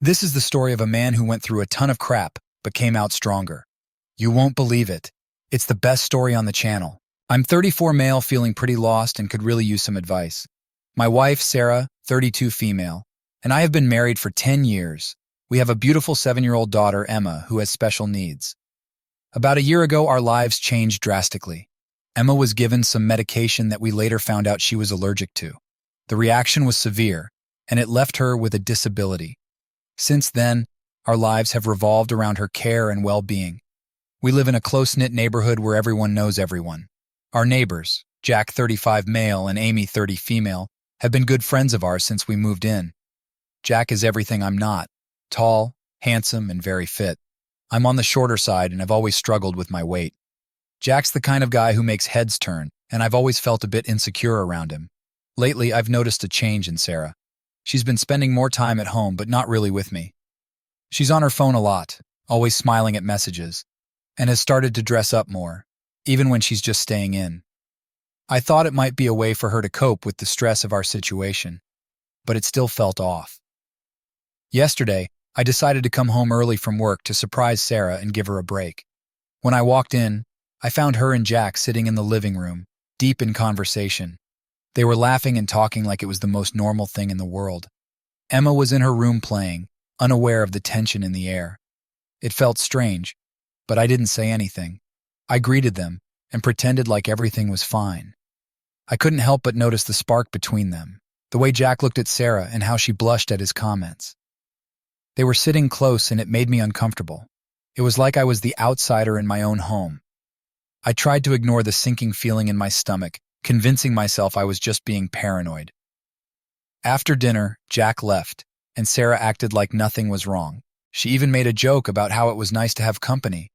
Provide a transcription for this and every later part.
This is the story of a man who went through a ton of crap, but came out stronger. You won't believe it. It's the best story on the channel. I'm 34 male feeling pretty lost and could really use some advice. My wife, Sarah, 32 female, and I have been married for 10 years. We have a beautiful 7-year-old daughter, Emma, who has special needs. About a year ago, our lives changed drastically. Emma was given some medication that we later found out she was allergic to. The reaction was severe, and it left her with a disability. Since then, our lives have revolved around her care and well-being. We live in a close-knit neighborhood where everyone knows everyone. Our neighbors, Jack 35 male and Amy 30 female, have been good friends of ours since we moved in. Jack is everything I'm not: tall, handsome, and very fit. I'm on the shorter side and have always struggled with my weight. Jack's the kind of guy who makes heads turn, and I've always felt a bit insecure around him. Lately, I've noticed a change in Sarah. She's been spending more time at home, but not really with me. She's on her phone a lot, always smiling at messages, and has started to dress up more, even when she's just staying in. I thought it might be a way for her to cope with the stress of our situation, but it still felt off. Yesterday, I decided to come home early from work to surprise Sarah and give her a break. When I walked in, I found her and Jack sitting in the living room, deep in conversation. They were laughing and talking like it was the most normal thing in the world. Emma was in her room playing, unaware of the tension in the air. It felt strange, but I didn't say anything. I greeted them and pretended like everything was fine. I couldn't help but notice the spark between them, the way Jack looked at Sarah and how she blushed at his comments. They were sitting close and it made me uncomfortable. It was like I was the outsider in my own home. I tried to ignore the sinking feeling in my stomach, convincing myself I was just being paranoid. After dinner, Jack left, and Sarah acted like nothing was wrong. She even made a joke about how it was nice to have company.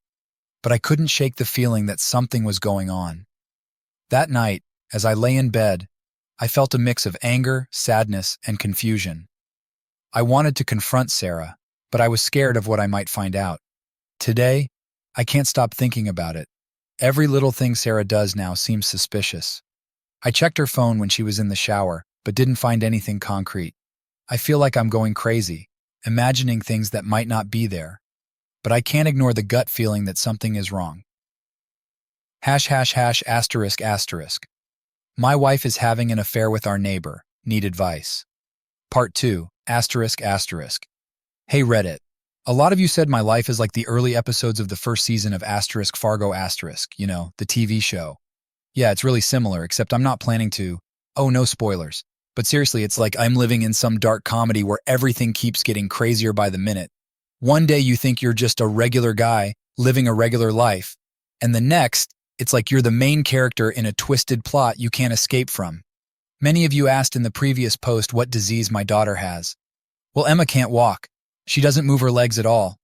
But I couldn't shake the feeling that something was going on. That night, as I lay in bed, I felt a mix of anger, sadness, and confusion. I wanted to confront Sarah, but I was scared of what I might find out. Today, I can't stop thinking about it. Every little thing Sarah does now seems suspicious. I checked her phone when she was in the shower, but didn't find anything concrete. I feel like I'm going crazy, imagining things that might not be there. But I can't ignore the gut feeling that something is wrong. ###***. My wife is having an affair with our neighbor. Need advice. Part 2. ****. Hey Reddit. A lot of you said my life is like the early episodes of the first season of Fargo ***, you know, the TV show. Yeah, it's really similar, except I'm not planning to. Oh, no spoilers. But seriously, it's like I'm living in some dark comedy where everything keeps getting crazier by the minute. One day you think you're just a regular guy living a regular life, and the next, it's like you're the main character in a twisted plot you can't escape from. Many of you asked in the previous post what disease my daughter has. Well, Emma can't walk. She doesn't move her legs at all.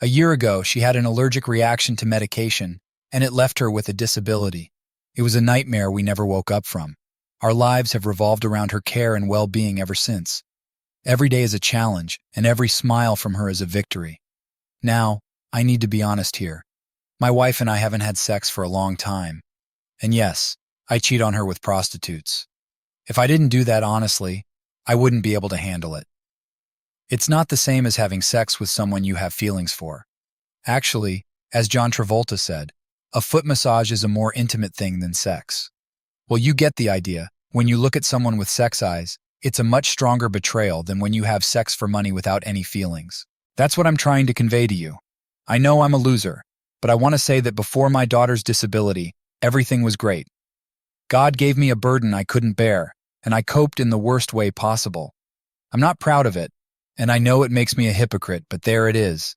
A year ago, she had an allergic reaction to medication, and it left her with a disability. It was a nightmare we never woke up from. Our lives have revolved around her care and well-being ever since. Every day is a challenge, and every smile from her is a victory. Now, I need to be honest here. My wife and I haven't had sex for a long time. And yes, I cheat on her with prostitutes. If I didn't do that honestly, I wouldn't be able to handle it. It's not the same as having sex with someone you have feelings for. Actually, as John Travolta said, a foot massage is a more intimate thing than sex. Well, you get the idea. When you look at someone with sex eyes, it's a much stronger betrayal than when you have sex for money without any feelings. That's what I'm trying to convey to you. I know I'm a loser, but I want to say that before my daughter's disability, everything was great. God gave me a burden I couldn't bear, and I coped in the worst way possible. I'm not proud of it, and I know it makes me a hypocrite, but there it is.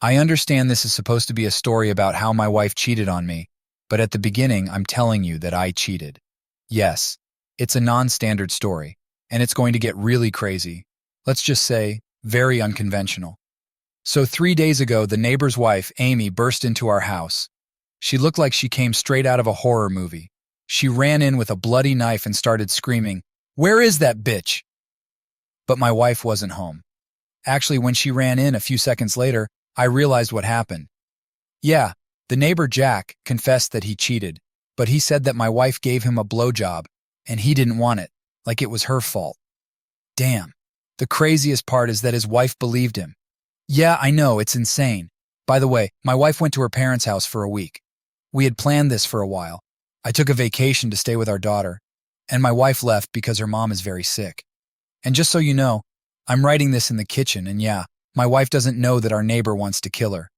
I understand this is supposed to be a story about how my wife cheated on me, but at the beginning, I'm telling you that I cheated. Yes, it's a non-standard story, and it's going to get really crazy. Let's just say, very unconventional. So 3 days ago, the neighbor's wife, Amy, burst into our house. She looked like she came straight out of a horror movie. She ran in with a bloody knife and started screaming, "Where is that bitch?" But my wife wasn't home. Actually, when she ran in a few seconds later, I realized what happened. Yeah, the neighbor Jack confessed that he cheated, but he said that my wife gave him a blowjob, and he didn't want it, like it was her fault. Damn, The craziest part is that his wife believed him. Yeah, I know, it's insane. By the way, my wife went to her parents' house for a week. We had planned this for a while. I took a vacation to stay with our daughter, and my wife left because her mom is very sick. And just so you know, I'm writing this in the kitchen, and yeah, my wife doesn't know that our neighbor wants to kill her.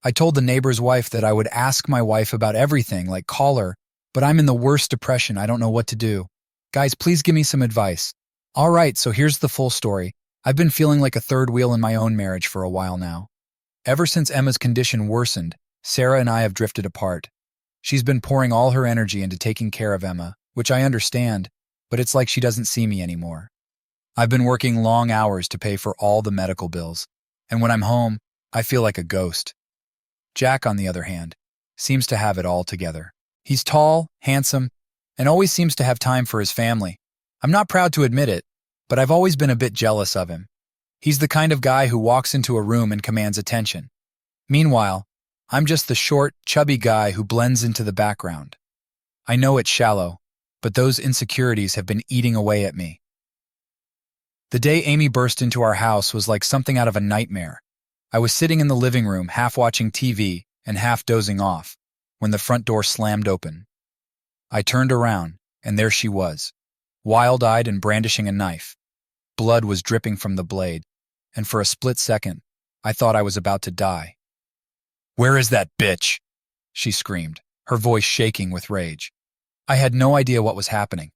I told the neighbor's wife that I would ask my wife about everything, like call her, but I'm in the worst depression. I don't know what to do. Guys, please give me some advice. All right, so here's the full story. I've been feeling like a third wheel in my own marriage for a while now. Ever since Emma's condition worsened, Sarah and I have drifted apart. She's been pouring all her energy into taking care of Emma, which I understand, but it's like she doesn't see me anymore. I've been working long hours to pay for all the medical bills, and when I'm home, I feel like a ghost. Jack, on the other hand, seems to have it all together. He's tall, handsome, and always seems to have time for his family. I'm not proud to admit it, but I've always been a bit jealous of him. He's the kind of guy who walks into a room and commands attention. Meanwhile, I'm just the short, chubby guy who blends into the background. I know it's shallow, but those insecurities have been eating away at me. The day Amy burst into our house was like something out of a nightmare. I was sitting in the living room, half watching TV and half dozing off, when the front door slammed open. I turned around, and there she was, wild-eyed and brandishing a knife. Blood was dripping from the blade, and for a split second, I thought I was about to die. "Where is that bitch?" she screamed, her voice shaking with rage. I had no idea what was happening.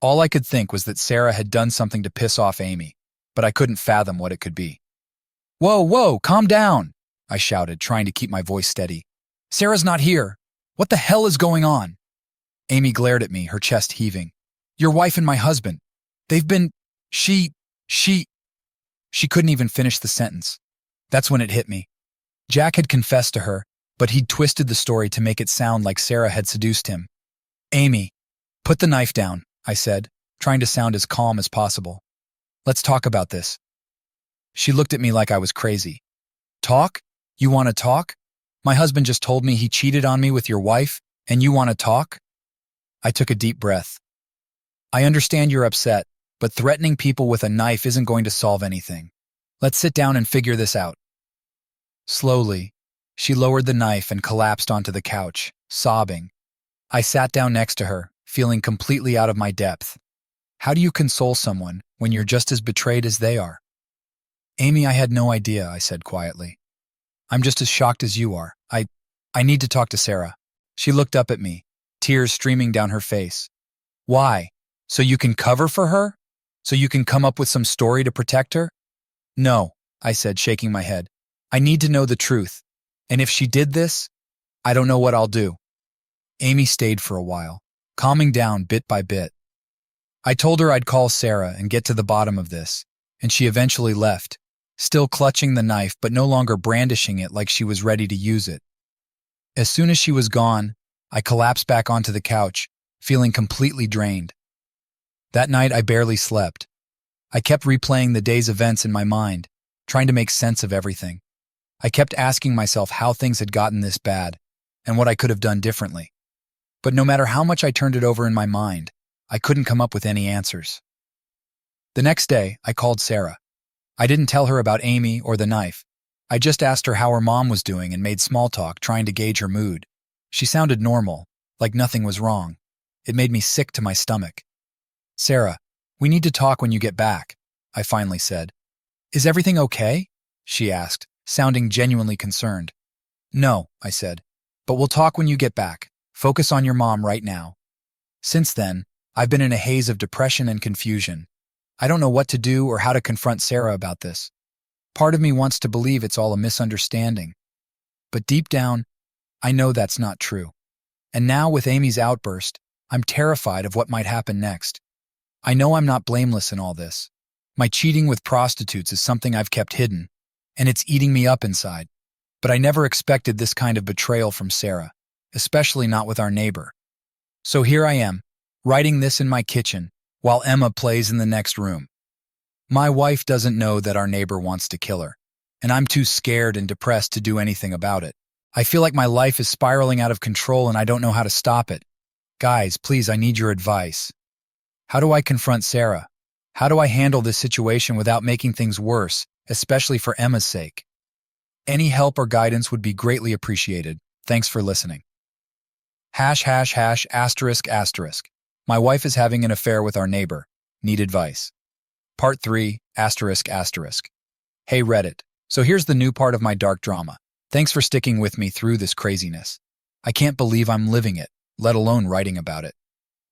All I could think was that Sarah had done something to piss off Amy, but I couldn't fathom what it could be. Whoa, calm down," I shouted, trying to keep my voice steady. "Sarah's not here. What the hell is going on?" Amy glared at me, her chest heaving. "Your wife and my husband. They've been… She couldn't even finish the sentence. That's when it hit me. Jack had confessed to her, but he'd twisted the story to make it sound like Sarah had seduced him. "Amy, put the knife down," I said, trying to sound as calm as possible. "Let's talk about this." She looked at me like I was crazy. "Talk? You want to talk? My husband just told me he cheated on me with your wife, and you want to talk?" I took a deep breath. "I understand you're upset, but threatening people with a knife isn't going to solve anything. Let's sit down and figure this out." Slowly, she lowered the knife and collapsed onto the couch, sobbing. I sat down next to her, feeling completely out of my depth. How do you console someone when you're just as betrayed as they are? "Amy, I had no idea," I said quietly. "I'm just as shocked as you are. I need to talk to Sarah." She looked up at me, tears streaming down her face. "Why? So you can cover for her? So you can come up with some story to protect her?" "No," I said, shaking my head. "I need to know the truth. And if she did this, I don't know what I'll do." Amy stayed for a while, calming down bit by bit. I told her I'd call Sarah and get to the bottom of this, and she eventually left, still clutching the knife but no longer brandishing it like she was ready to use it. As soon as she was gone, I collapsed back onto the couch, feeling completely drained. That night I barely slept. I kept replaying the day's events in my mind, trying to make sense of everything. I kept asking myself how things had gotten this bad, and what I could have done differently. But no matter how much I turned it over in my mind, I couldn't come up with any answers. The next day, I called Sarah. I didn't tell her about Amy or the knife. I just asked her how her mom was doing and made small talk, trying to gauge her mood. She sounded normal, like nothing was wrong. It made me sick to my stomach. "Sarah, we need to talk when you get back," I finally said. "Is everything okay?" she asked, sounding genuinely concerned. "No," I said, "but we'll talk when you get back. Focus on your mom right now." Since then, I've been in a haze of depression and confusion. I don't know what to do or how to confront Sarah about this. Part of me wants to believe it's all a misunderstanding. But deep down, I know that's not true. And now with Amy's outburst, I'm terrified of what might happen next. I know I'm not blameless in all this. My cheating with prostitutes is something I've kept hidden, and it's eating me up inside. But I never expected this kind of betrayal from Sarah, especially not with our neighbor. So here I am, writing this in my kitchen, while Emma plays in the next room. My wife doesn't know that our neighbor wants to kill her, and I'm too scared and depressed to do anything about it. I feel like my life is spiraling out of control and I don't know how to stop it. Guys, please, I need your advice. How do I confront Sarah? How do I handle this situation without making things worse, especially for Emma's sake? Any help or guidance would be greatly appreciated. Thanks for listening. ******. My wife is having an affair with our neighbor. Need advice. Part 3, *****. Hey Reddit. So here's the new part of my dark drama. Thanks for sticking with me through this craziness. I can't believe I'm living it, let alone writing about it.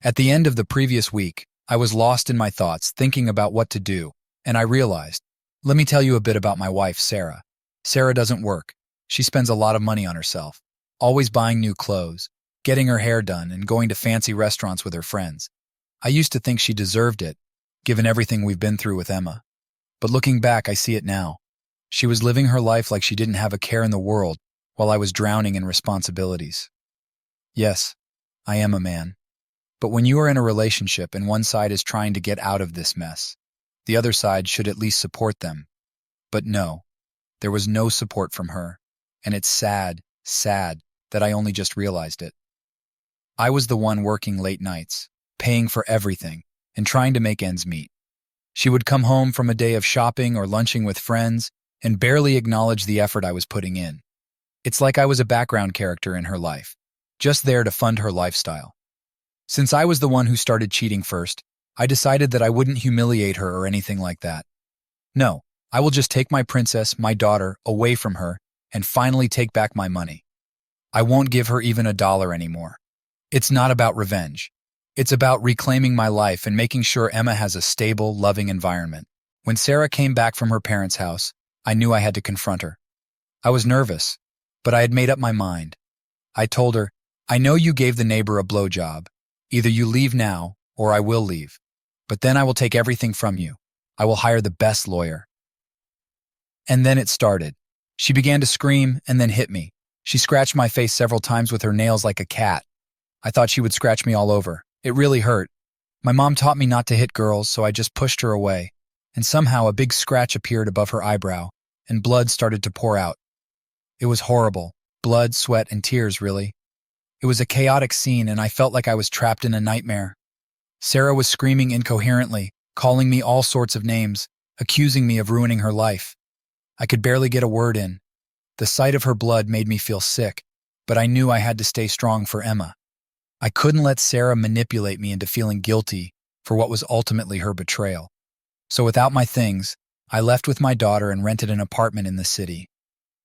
At the end of the previous week, I was lost in my thoughts thinking about what to do, and I realized, let me tell you a bit about my wife, Sarah. Sarah doesn't work. She spends a lot of money on herself, always buying new clothes, getting her hair done, and going to fancy restaurants with her friends. I used to think she deserved it, given everything we've been through with Emma. But looking back, I see it now. She was living her life like she didn't have a care in the world, while I was drowning in responsibilities. Yes, I am a man. But when you are in a relationship and one side is trying to get out of this mess, the other side should at least support them. But no, there was no support from her, and it's sad that I only just realized it. I was the one working late nights, paying for everything, and trying to make ends meet. She would come home from a day of shopping or lunching with friends and barely acknowledge the effort I was putting in. It's like I was a background character in her life, just there to fund her lifestyle. Since I was the one who started cheating first, I decided that I wouldn't humiliate her or anything like that. No, I will just take my princess, my daughter, away from her and finally take back my money. I won't give her even $1 anymore. It's not about revenge. It's about reclaiming my life and making sure Emma has a stable, loving environment. When Sarah came back from her parents' house, I knew I had to confront her. I was nervous, but I had made up my mind. I told her, I know you gave the neighbor a blowjob. Either you leave now, or I will leave. But then I will take everything from you. I will hire the best lawyer. And then it started. She began to scream and then hit me. She scratched my face several times with her nails like a cat. I thought she would scratch me all over. It really hurt. My mom taught me not to hit girls, so I just pushed her away. And somehow a big scratch appeared above her eyebrow, and blood started to pour out. It was horrible. Blood, sweat, and tears, really. It was a chaotic scene, and I felt like I was trapped in a nightmare. Sarah was screaming incoherently, calling me all sorts of names, accusing me of ruining her life. I could barely get a word in. The sight of her blood made me feel sick, but I knew I had to stay strong for Emma. I couldn't let Sarah manipulate me into feeling guilty for what was ultimately her betrayal. So without my things, I left with my daughter and rented an apartment in the city.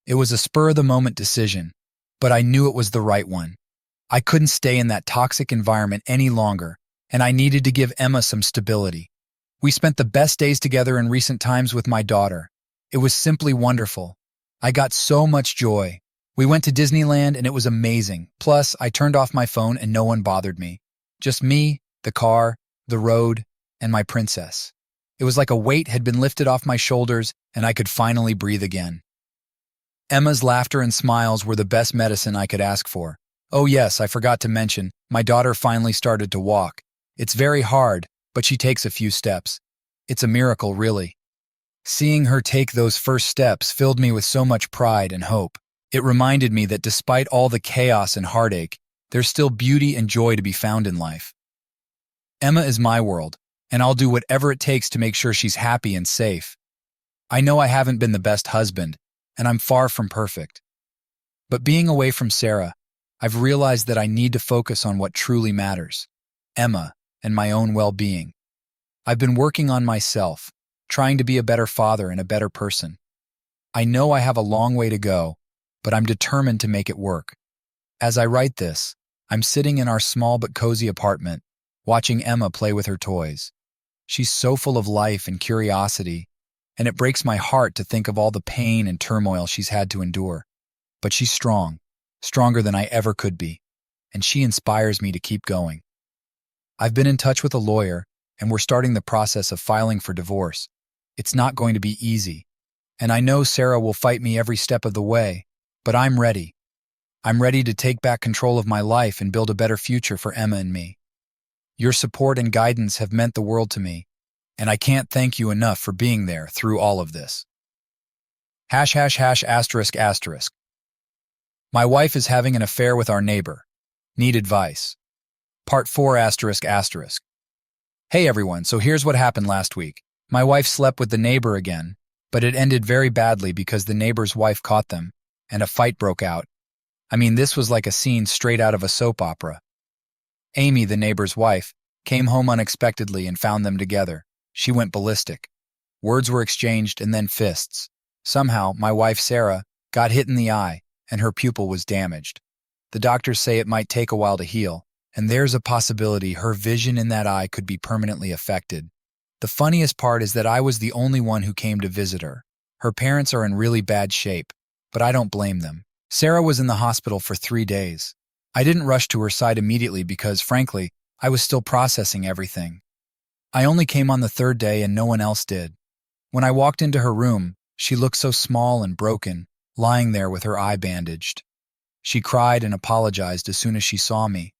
It was a spur-of-the-moment decision, but I knew it was the right one. I couldn't stay in that toxic environment any longer, and I needed to give Emma some stability. We spent the best days together in recent times with my daughter. It was simply wonderful. I got so much joy. We went to Disneyland and it was amazing. Plus, I turned off my phone and no one bothered me. Just me, the car, the road, and my princess. It was like a weight had been lifted off my shoulders and I could finally breathe again. Emma's laughter and smiles were the best medicine I could ask for. Oh yes, I forgot to mention, my daughter finally started to walk. It's very hard, but she takes a few steps. It's a miracle, really. Seeing her take those first steps filled me with so much pride and hope. It reminded me that despite all the chaos and heartache, there's still beauty and joy to be found in life. Emma is my world, and I'll do whatever it takes to make sure she's happy and safe. I know I haven't been the best husband, and I'm far from perfect. But being away from Sarah, I've realized that I need to focus on what truly matters, Emma and my own well-being. I've been working on myself, trying to be a better father and a better person. I know I have a long way to go, but I'm determined to make it work. As I write this, I'm sitting in our small but cozy apartment, watching Emma play with her toys. She's so full of life and curiosity, and it breaks my heart to think of all the pain and turmoil she's had to endure. But she's strong, stronger than I ever could be, and she inspires me to keep going. I've been in touch with a lawyer, and we're starting the process of filing for divorce. It's not going to be easy, and I know Sarah will fight me every step of the way, but I'm ready. I'm ready to take back control of my life and build a better future for Emma and me. Your support and guidance have meant the world to me, and I can't thank you enough for being there through all of this. ###**. My wife is having an affair with our neighbor. Need advice. Part 4 ****. Hey everyone, so here's what happened last week. My wife slept with the neighbor again, but it ended very badly because the neighbor's wife caught them, and a fight broke out. I mean, this was like a scene straight out of a soap opera. Amy, the neighbor's wife, came home unexpectedly and found them together. She went ballistic. Words were exchanged and then fists. Somehow, my wife Sarah got hit in the eye, and her pupil was damaged. The doctors say it might take a while to heal, and there's a possibility her vision in that eye could be permanently affected. The funniest part is that I was the only one who came to visit her. Her parents are in really bad shape, but I don't blame them. Sarah was in the hospital for 3 days. I didn't rush to her side immediately because, frankly, I was still processing everything. I only came on the 3rd day and no one else did. When I walked into her room, she looked so small and broken, lying there with her eye bandaged. She cried and apologized as soon as she saw me.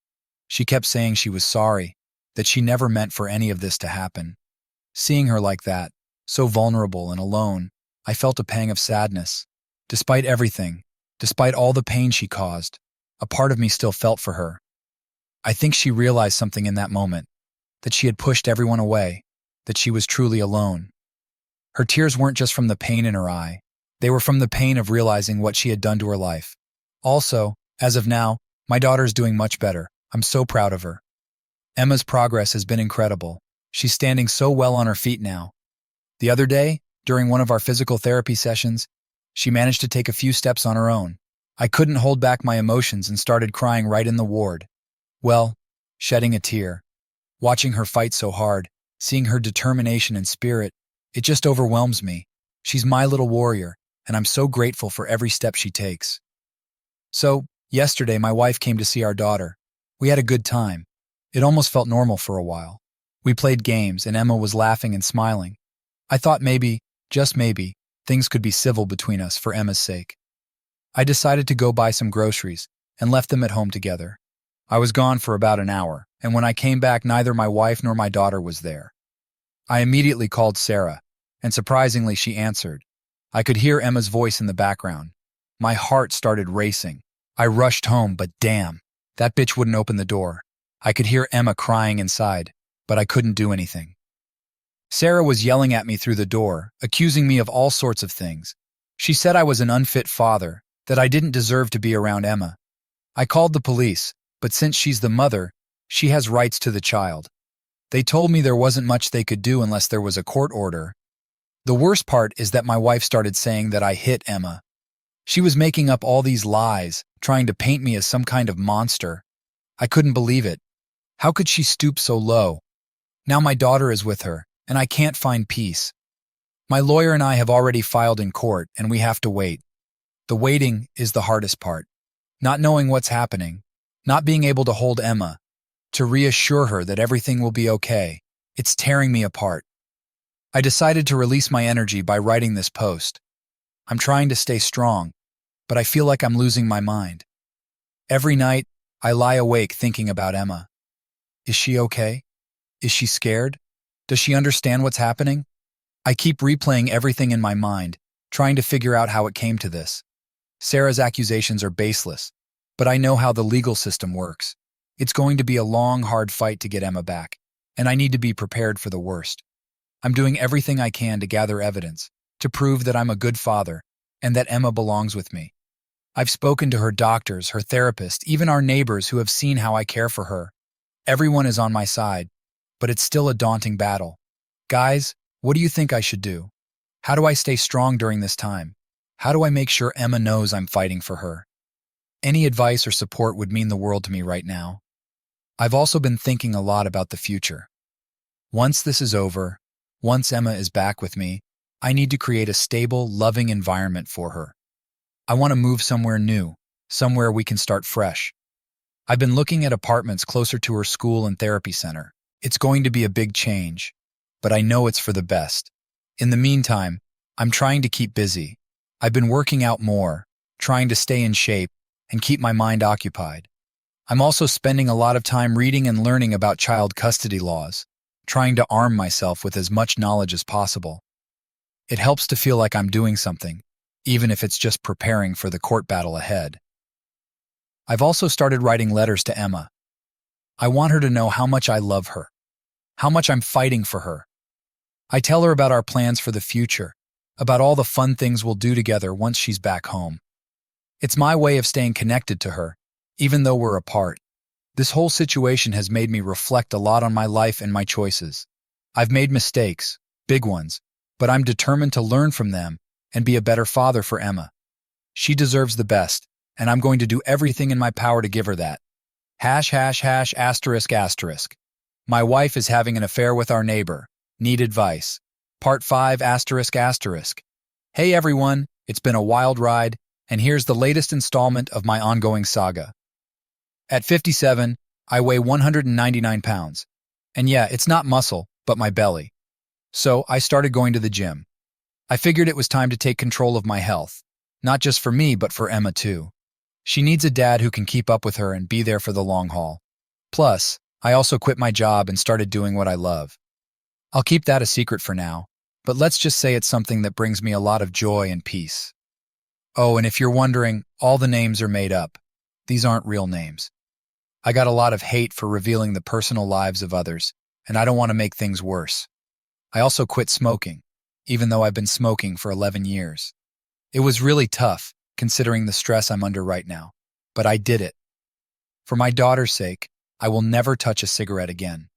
She kept saying she was sorry, that she never meant for any of this to happen. Seeing her like that, so vulnerable and alone, I felt a pang of sadness. Despite everything, despite all the pain she caused, a part of me still felt for her. I think she realized something in that moment, that she had pushed everyone away, that she was truly alone. Her tears weren't just from the pain in her eye, they were from the pain of realizing what she had done to her life. Also, as of now, my daughter's doing much better. I'm so proud of her. Emma's progress has been incredible. She's standing so well on her feet now. The other day, during one of our physical therapy sessions, she managed to take a few steps on her own. I couldn't hold back my emotions and started crying right in the ward. Well, shedding a tear. Watching her fight so hard, seeing her determination and spirit, it just overwhelms me. She's my little warrior, and I'm so grateful for every step she takes. So, yesterday my wife came to see our daughter. We had a good time. It almost felt normal for a while. We played games and Emma was laughing and smiling. I thought maybe, just maybe, things could be civil between us for Emma's sake. I decided to go buy some groceries and left them at home together. I was gone for about an hour, and when I came back neither my wife nor my daughter was there. I immediately called Sarah, and surprisingly she answered. I could hear Emma's voice in the background. My heart started racing. I rushed home, but damn, that bitch wouldn't open the door. I could hear Emma crying inside, but I couldn't do anything. Sarah was yelling at me through the door, accusing me of all sorts of things. She said I was an unfit father, that I didn't deserve to be around Emma. I called the police, but since she's the mother, she has rights to the child. They told me there wasn't much they could do unless there was a court order. The worst part is that my wife started saying that I hit Emma. She was making up all these lies, trying to paint me as some kind of monster. I couldn't believe it. How could she stoop so low? Now my daughter is with her, and I can't find peace. My lawyer and I have already filed in court, and we have to wait. The waiting is the hardest part. Not knowing what's happening, not being able to hold Emma, to reassure her that everything will be okay. It's tearing me apart. I decided to release my energy by writing this post. I'm trying to stay strong, but I feel like I'm losing my mind. Every night, I lie awake thinking about Emma. Is she okay? Is she scared? Does she understand what's happening? I keep replaying everything in my mind, trying to figure out how it came to this. Sarah's accusations are baseless, but I know how the legal system works. It's going to be a long, hard fight to get Emma back, and I need to be prepared for the worst. I'm doing everything I can to gather evidence, to prove that I'm a good father, and that Emma belongs with me. I've spoken to her doctors, her therapist, even our neighbors who have seen how I care for her. Everyone is on my side, but it's still a daunting battle. Guys, what do you think I should do? How do I stay strong during this time? How do I make sure Emma knows I'm fighting for her? Any advice or support would mean the world to me right now. I've also been thinking a lot about the future. Once this is over, once Emma is back with me, I need to create a stable, loving environment for her. I want to move somewhere new, somewhere we can start fresh. I've been looking at apartments closer to her school and therapy center. It's going to be a big change, but I know it's for the best. In the meantime, I'm trying to keep busy. I've been working out more, trying to stay in shape, and keep my mind occupied. I'm also spending a lot of time reading and learning about child custody laws, trying to arm myself with as much knowledge as possible. It helps to feel like I'm doing something, even if it's just preparing for the court battle ahead. I've also started writing letters to Emma. I want her to know how much I love her, how much I'm fighting for her. I tell her about our plans for the future, about all the fun things we'll do together once she's back home. It's my way of staying connected to her, even though we're apart. This whole situation has made me reflect a lot on my life and my choices. I've made mistakes, big ones, but I'm determined to learn from them and be a better father for Emma. She deserves the best, and I'm going to do everything in my power to give her that. ******. My wife is having an affair with our neighbor. Need advice. Part 5 *****. Hey everyone, it's been a wild ride, and here's the latest installment of my ongoing saga. At 57, I weigh 199 pounds. And yeah, it's not muscle, but my belly. So I started going to the gym. I figured it was time to take control of my health. Not just for me, but for Emma too. She needs a dad who can keep up with her and be there for the long haul. Plus, I also quit my job and started doing what I love. I'll keep that a secret for now, but let's just say it's something that brings me a lot of joy and peace. Oh, and if you're wondering, all the names are made up. These aren't real names. I got a lot of hate for revealing the personal lives of others, and I don't want to make things worse. I also quit smoking, even though I've been smoking for 11 years. It was really tough, considering the stress I'm under right now, but I did it. For my daughter's sake, I will never touch a cigarette again.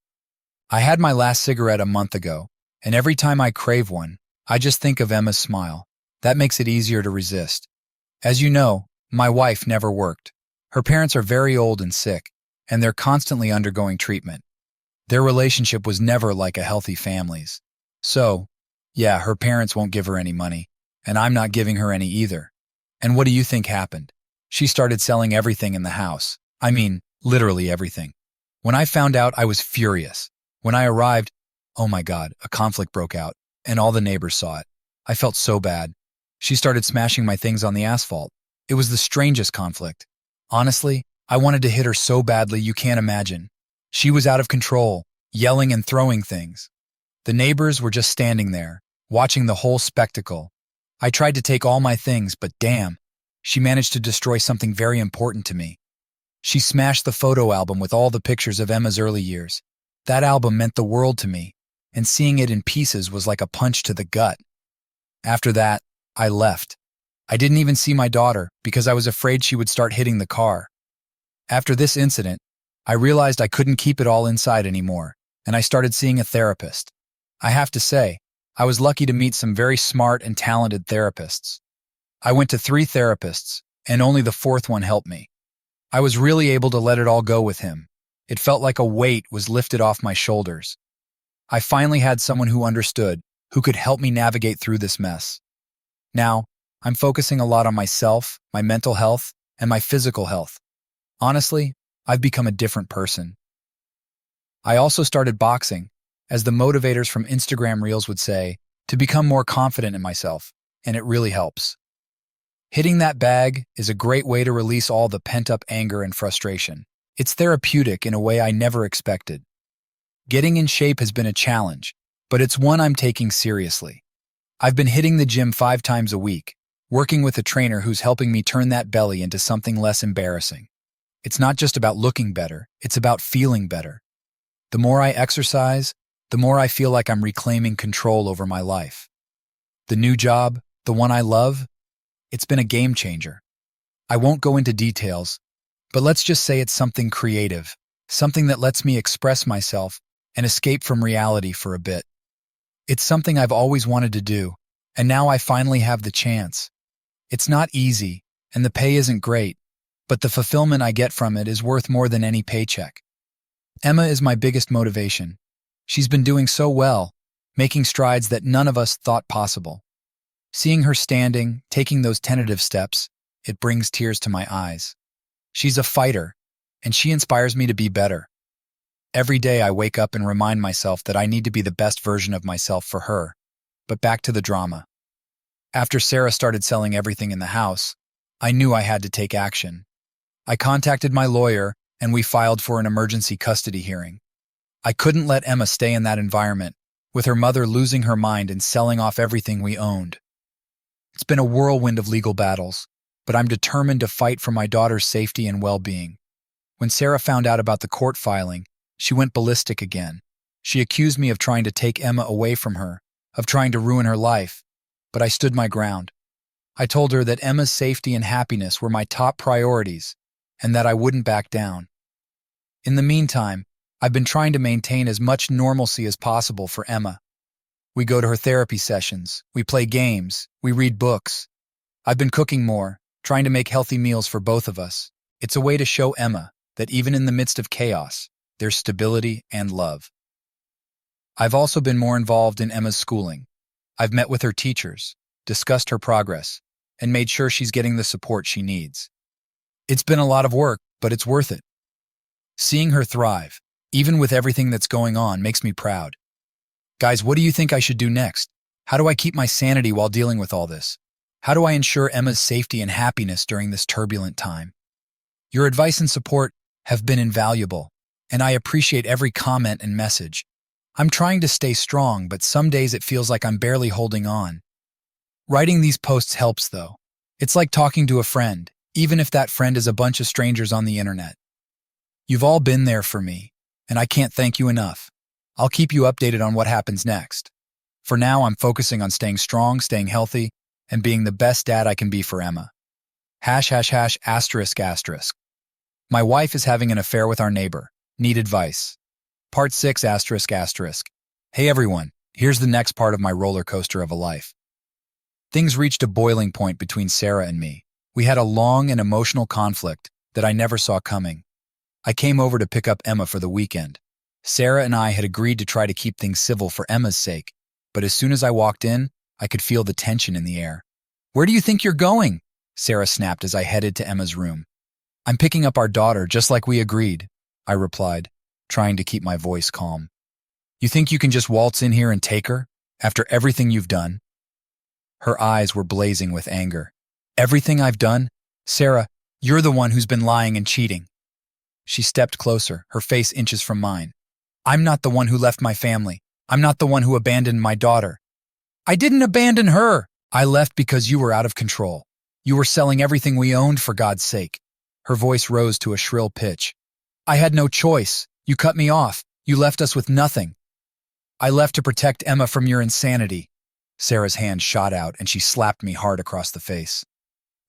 I had my last cigarette a month ago, and every time I crave one, I just think of Emma's smile. That makes it easier to resist. As you know, my wife never worked. Her parents are very old and sick, and they're constantly undergoing treatment. Their relationship was never like a healthy family's. So, yeah, her parents won't give her any money, and I'm not giving her any either. And what do you think happened? She started selling everything in the house. I mean, literally everything. When I found out, I was furious. When I arrived, oh my God, a conflict broke out, and all the neighbors saw it. I felt so bad. She started smashing my things on the asphalt. It was the strangest conflict. Honestly, I wanted to hit her so badly you can't imagine. She was out of control, yelling and throwing things. The neighbors were just standing there, watching the whole spectacle. I tried to take all my things, but damn, she managed to destroy something very important to me. She smashed the photo album with all the pictures of Emma's early years. That album meant the world to me, and seeing it in pieces was like a punch to the gut. After that, I left. I didn't even see my daughter because I was afraid she would start hitting the car. After this incident, I realized I couldn't keep it all inside anymore, and I started seeing a therapist. I have to say, I was lucky to meet some very smart and talented therapists. I went to 3 therapists, and only the 4th one helped me. I was really able to let it all go with him. It felt like a weight was lifted off my shoulders. I finally had someone who understood, who could help me navigate through this mess. Now, I'm focusing a lot on myself, my mental health, and my physical health. Honestly, I've become a different person. I also started boxing, as the motivators from Instagram Reels would say, to become more confident in myself, and it really helps. Hitting that bag is a great way to release all the pent-up anger and frustration. It's therapeutic in a way I never expected. Getting in shape has been a challenge, but it's one I'm taking seriously. I've been hitting the gym 5 times a week, working with a trainer who's helping me turn that belly into something less embarrassing. It's not just about looking better, it's about feeling better. The more I exercise, the more I feel like I'm reclaiming control over my life. The new job, the one I love, it's been a game changer. I won't go into details, but let's just say it's something creative, something that lets me express myself and escape from reality for a bit. It's something I've always wanted to do, and now I finally have the chance. It's not easy, and the pay isn't great, but the fulfillment I get from it is worth more than any paycheck. Emma is my biggest motivation. She's been doing so well, making strides that none of us thought possible. Seeing her standing, taking those tentative steps, it brings tears to my eyes. She's a fighter, and she inspires me to be better. Every day I wake up and remind myself that I need to be the best version of myself for her. But back to the drama. After Sarah started selling everything in the house, I knew I had to take action. I contacted my lawyer, and we filed for an emergency custody hearing. I couldn't let Emma stay in that environment, with her mother losing her mind and selling off everything we owned. It's been a whirlwind of legal battles, but I'm determined to fight for my daughter's safety and well-being. When Sarah found out about the court filing, she went ballistic again. She accused me of trying to take Emma away from her, of trying to ruin her life, but I stood my ground. I told her that Emma's safety and happiness were my top priorities and that I wouldn't back down. In the meantime, I've been trying to maintain as much normalcy as possible for Emma. We go to her therapy sessions, we play games, we read books. I've been cooking more, trying to make healthy meals for both of us. It's a way to show Emma that even in the midst of chaos, there's stability and love. I've also been more involved in Emma's schooling. I've met with her teachers, discussed her progress, and made sure she's getting the support she needs. It's been a lot of work, but it's worth it. Seeing her thrive, even with everything that's going on, makes me proud. Guys, what do you think I should do next? How do I keep my sanity while dealing with all this? How do I ensure Emma's safety and happiness during this turbulent time? Your advice and support have been invaluable, and I appreciate every comment and message. I'm trying to stay strong, but some days it feels like I'm barely holding on. Writing these posts helps, though. It's like talking to a friend, even if that friend is a bunch of strangers on the internet. You've all been there for me, and I can't thank you enough. I'll keep you updated on what happens next. For now, I'm focusing on staying strong, staying healthy, and being the best dad I can be for Emma. ###**. My wife is having an affair with our neighbor. Need advice. Part 6 ***. Hey everyone, here's the next part of my roller coaster of a life. Things reached a boiling point between Sarah and me. We had a long and emotional conflict that I never saw coming. I came over to pick up Emma for the weekend. Sarah and I had agreed to try to keep things civil for Emma's sake, but as soon as I walked in, I could feel the tension in the air. "Where do you think you're going?" Sarah snapped as I headed to Emma's room. "I'm picking up our daughter just like we agreed," I replied, trying to keep my voice calm. "You think you can just waltz in here and take her, after everything you've done?" Her eyes were blazing with anger. "Everything I've done? Sarah, you're the one who's been lying and cheating." She stepped closer, her face inches from mine. "I'm not the one who left my family. I'm not the one who abandoned my daughter." "I didn't abandon her. I left because you were out of control. You were selling everything we owned, for God's sake." Her voice rose to a shrill pitch. "I had no choice. You cut me off. You left us with nothing." "I left to protect Emma from your insanity." Sarah's hand shot out and she slapped me hard across the face.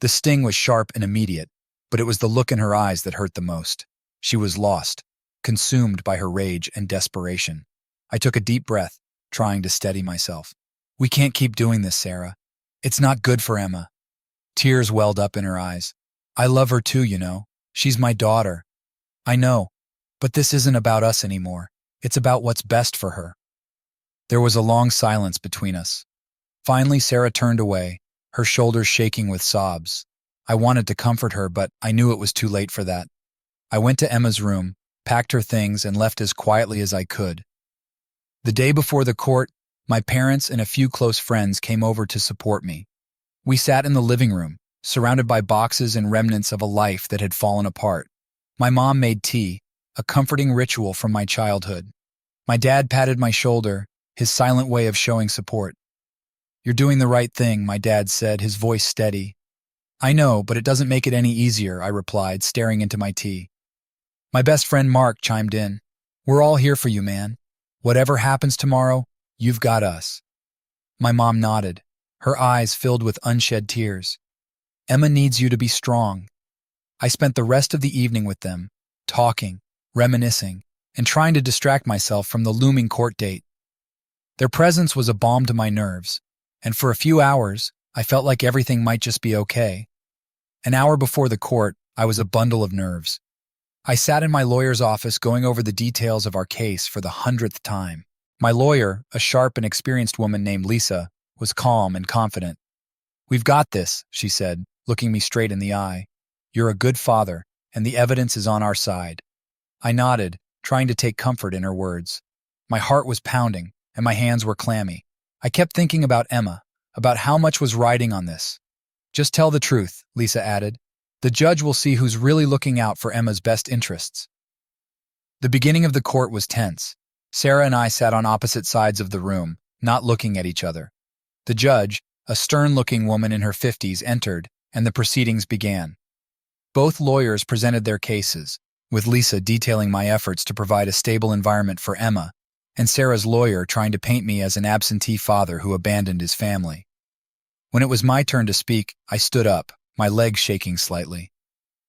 The sting was sharp and immediate, but it was the look in her eyes that hurt the most. She was lost, consumed by her rage and desperation. I took a deep breath, trying to steady myself. "We can't keep doing this, Sarah. It's not good for Emma." Tears welled up in her eyes. "I love her too, you know. She's my daughter." "I know, but this isn't about us anymore. It's about what's best for her." There was a long silence between us. Finally, Sarah turned away, her shoulders shaking with sobs. I wanted to comfort her, but I knew it was too late for that. I went to Emma's room, packed her things, and left as quietly as I could. The day before the court, my parents and a few close friends came over to support me. We sat in the living room, surrounded by boxes and remnants of a life that had fallen apart. My mom made tea, a comforting ritual from my childhood. My dad patted my shoulder, his silent way of showing support. "You're doing the right thing," my dad said, his voice steady. "I know, but it doesn't make it any easier," I replied, staring into my tea. My best friend Mark chimed in. "We're all here for you, man. Whatever happens tomorrow, you've got us." My mom nodded, her eyes filled with unshed tears. "Emma needs you to be strong." I spent the rest of the evening with them, talking, reminiscing, and trying to distract myself from the looming court date. Their presence was a balm to my nerves, and for a few hours, I felt like everything might just be okay. An hour before the court, I was a bundle of nerves. I sat in my lawyer's office going over the details of our case for the 100th time. My lawyer, a sharp and experienced woman named Lisa, was calm and confident. "We've got this," she said, looking me straight in the eye. "You're a good father, and the evidence is on our side." I nodded, trying to take comfort in her words. My heart was pounding, and my hands were clammy. I kept thinking about Emma, about how much was riding on this. "Just tell the truth," Lisa added. "The judge will see who's really looking out for Emma's best interests." The beginning of the court was tense. Sarah and I sat on opposite sides of the room, not looking at each other. The judge, a stern-looking woman in her 50s, entered, and the proceedings began. Both lawyers presented their cases, with Lisa detailing my efforts to provide a stable environment for Emma, and Sarah's lawyer trying to paint me as an absentee father who abandoned his family. When it was my turn to speak, I stood up, my legs shaking slightly.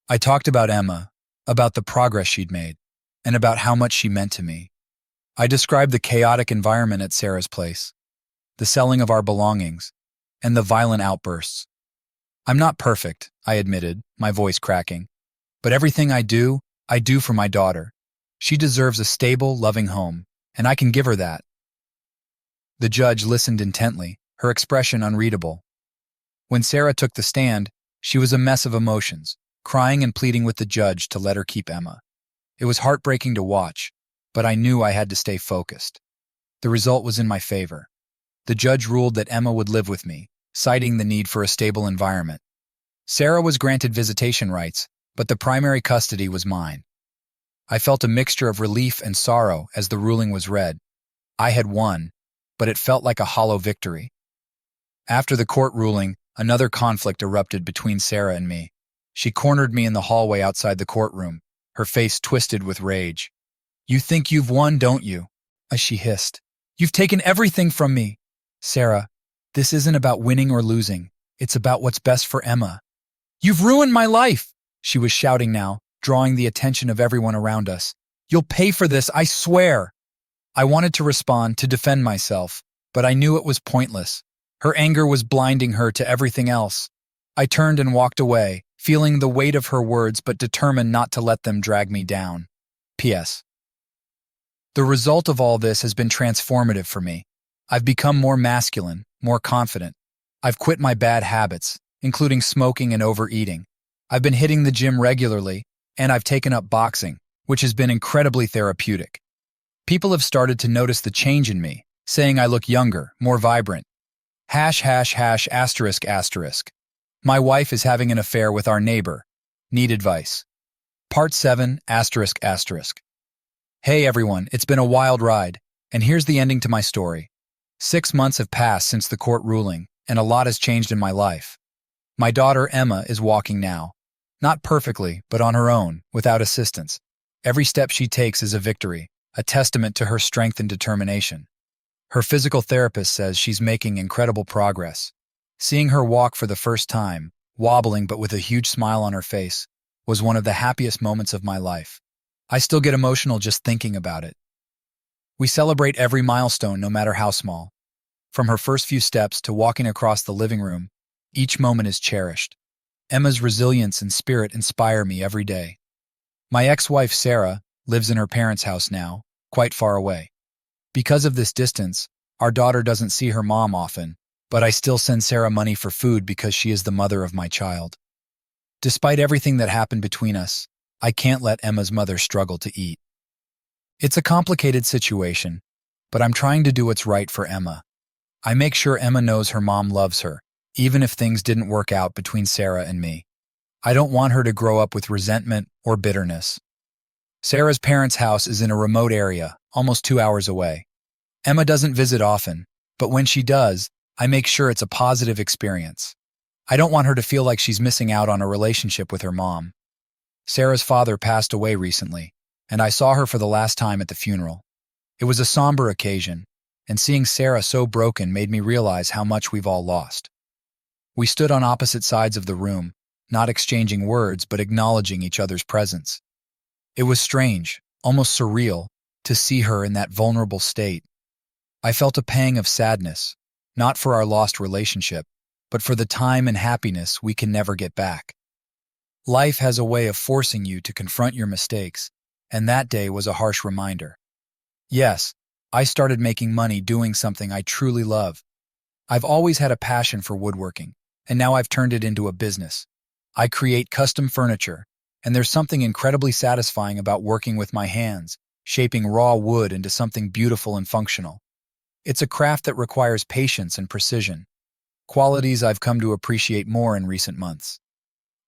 I talked about Emma, about the progress she'd made, and about how much she meant to me. I described the chaotic environment at Sarah's place, the selling of our belongings, and the violent outbursts. I'm not perfect, I admitted, my voice cracking. But everything I do for my daughter. She deserves a stable, loving home, and I can give her that. The judge listened intently, her expression unreadable. When Sarah took the stand, she was a mess of emotions, crying and pleading with the judge to let her keep Emma. It was heartbreaking to watch, but I knew I had to stay focused. The result was in my favor. The judge ruled that Emma would live with me, citing the need for a stable environment. Sarah was granted visitation rights, but the primary custody was mine. I felt a mixture of relief and sorrow as the ruling was read. I had won, but it felt like a hollow victory. After the court ruling, another conflict erupted between Sarah and me. She cornered me in the hallway outside the courtroom, her face twisted with rage. "You think you've won, don't you?" she hissed. "You've taken everything from me." "Sarah, this isn't about winning or losing. It's about what's best for Emma." "You've ruined my life," she was shouting now, drawing the attention of everyone around us. "You'll pay for this, I swear." I wanted to respond, to defend myself, but I knew it was pointless. Her anger was blinding her to everything else. I turned and walked away, feeling the weight of her words but determined not to let them drag me down. P.S. The result of all this has been transformative for me. I've become more masculine, more confident. I've quit my bad habits, including smoking and overeating. I've been hitting the gym regularly, and I've taken up boxing, which has been incredibly therapeutic. People have started to notice the change in me, saying I look younger, more vibrant. ###***. My wife is having an affair with our neighbor. Need advice. Part 7 ****. Hey everyone, it's been a wild ride, and here's the ending to my story. 6 months have passed since the court ruling, and a lot has changed in my life. My daughter Emma is walking now. Not perfectly, but on her own, without assistance. Every step she takes is a victory, a testament to her strength and determination. Her physical therapist says she's making incredible progress. Seeing her walk for the first time, wobbling but with a huge smile on her face, was one of the happiest moments of my life. I still get emotional just thinking about it. We celebrate every milestone, no matter how small. From her first few steps to walking across the living room, each moment is cherished. Emma's resilience and spirit inspire me every day. My ex-wife, Sarah, lives in her parents' house now, quite far away. Because of this distance, our daughter doesn't see her mom often, but I still send Sarah money for food because she is the mother of my child. Despite everything that happened between us, I can't let Emma's mother struggle to eat. It's a complicated situation, but I'm trying to do what's right for Emma. I make sure Emma knows her mom loves her, even if things didn't work out between Sarah and me. I don't want her to grow up with resentment or bitterness. Sarah's parents' house is in a remote area, almost 2 hours away. Emma doesn't visit often, but when she does, I make sure it's a positive experience. I don't want her to feel like she's missing out on a relationship with her mom. Sarah's father passed away recently, and I saw her for the last time at the funeral. It was a somber occasion, and seeing Sarah so broken made me realize how much we've all lost. We stood on opposite sides of the room, not exchanging words but acknowledging each other's presence. It was strange, almost surreal, to see her in that vulnerable state. I felt a pang of sadness, not for our lost relationship, but for the time and happiness we can never get back. Life has a way of forcing you to confront your mistakes, and that day was a harsh reminder. Yes, I started making money doing something I truly love. I've always had a passion for woodworking, and now I've turned it into a business. I create custom furniture, and there's something incredibly satisfying about working with my hands, shaping raw wood into something beautiful and functional. It's a craft that requires patience and precision, qualities I've come to appreciate more in recent months.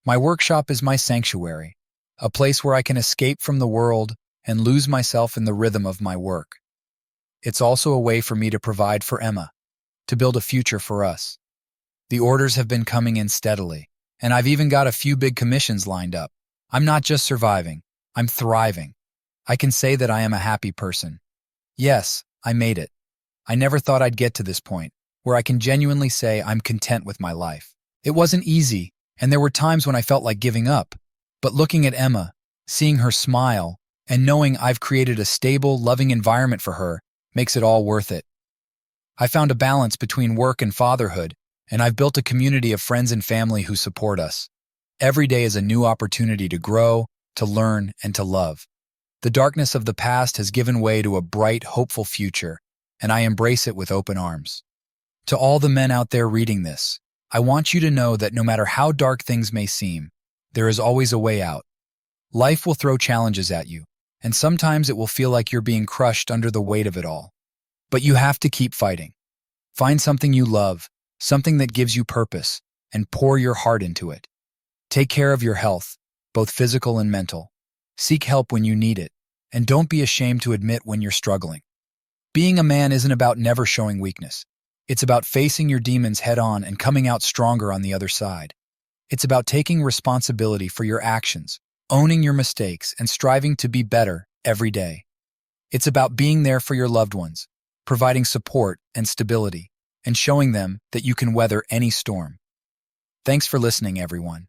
My workshop is my sanctuary, a place where I can escape from the world and lose myself in the rhythm of my work. It's also a way for me to provide for Emma, to build a future for us. The orders have been coming in steadily, and I've even got a few big commissions lined up. I'm not just surviving, I'm thriving. I can say that I am a happy person. Yes, I made it. I never thought I'd get to this point, where I can genuinely say I'm content with my life. It wasn't easy, and there were times when I felt like giving up. But looking at Emma, seeing her smile, and knowing I've created a stable, loving environment for her makes it all worth it. I found a balance between work and fatherhood, and I've built a community of friends and family who support us. Every day is a new opportunity to grow, to learn, and to love. The darkness of the past has given way to a bright, hopeful future, and I embrace it with open arms. To all the men out there reading this, I want you to know that no matter how dark things may seem, there is always a way out. Life will throw challenges at you, and sometimes it will feel like you're being crushed under the weight of it all. But you have to keep fighting. Find something you love, something that gives you purpose, and pour your heart into it. Take care of your health, both physical and mental. Seek help when you need it, and don't be ashamed to admit when you're struggling. Being a man isn't about never showing weakness. It's about facing your demons head-on and coming out stronger on the other side. It's about taking responsibility for your actions, owning your mistakes, and striving to be better every day. It's about being there for your loved ones, providing support and stability, and showing them that you can weather any storm. Thanks for listening, everyone.